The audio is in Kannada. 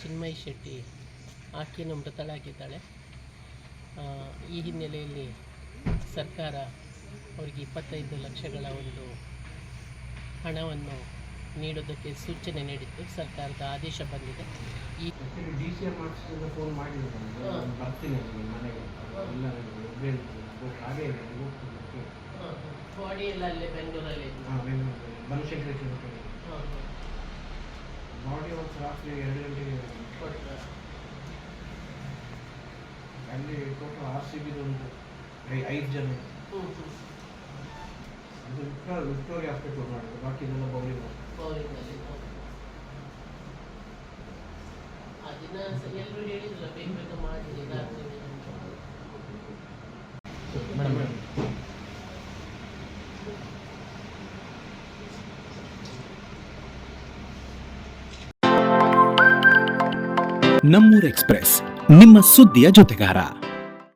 ಚಿನ್ಮಯಿ ಶೆಟ್ಟಿ ಆಕೆಯನ್ನು ಮೃತಳಾಗಿದ್ದಾಳೆ. ಈ ಹಿನ್ನೆಲೆಯಲ್ಲಿ ಸರ್ಕಾರ ಅವರಿಗೆ 25 ಲಕ್ಷಗಳ ಒಂದು ಹಣವನ್ನು ನೀಡೋದಕ್ಕೆ ಸೂಚನೆ ನೀಡಿತ್ತು. ಸರ್ಕಾರದ ಆದೇಶ ಬಂದಿದೆ. ಈ DCM ಆಫೀಸಿಂದ ಫೋನ್ ಮಾಡಿದ್ರು, ಬರ್ತೀನಿ ಮನೆಗೆ, ಹಾಗೆ ಬಾಡಿ ಎಲ್ಲ ಅಲ್ಲೇ ಬೆಂಗಳೂರಲ್ಲಿ ಬನಶಂಕರಿ ಬಾಡಿ ಒಂದು ರಾತ್ರಿ 2 ಗಂಟೆಗೆ ಕೊಟ್ಟರು. ಅಲ್ಲಿ ಟೋಟಲ್ RCB ಒಂದು 5 ಜನ. ಅದು ವಿಕ್ಟೋರಿಯಾ ಹಾಸ್ಪಿಟಲ್ ಮಾಡಿದ್ರು, ಬಾಕಿ ಇದೆಲ್ಲ ಬೌಲಿಂಗಲ್ಲಿ. ಅದನ್ನ ಎಲ್ಲರೂ ಹೇಳಿದ್ರು ಬೇಗ ಮಾಡಿ ರಾತ್ರಿ. ನಮ್ಮೂರು ಎಕ್ಸ್‌ಪ್ರೆಸ್, ನಿಮ್ಮ ಸುದ್ದಿಯ ಜೊತೆಗಾರ.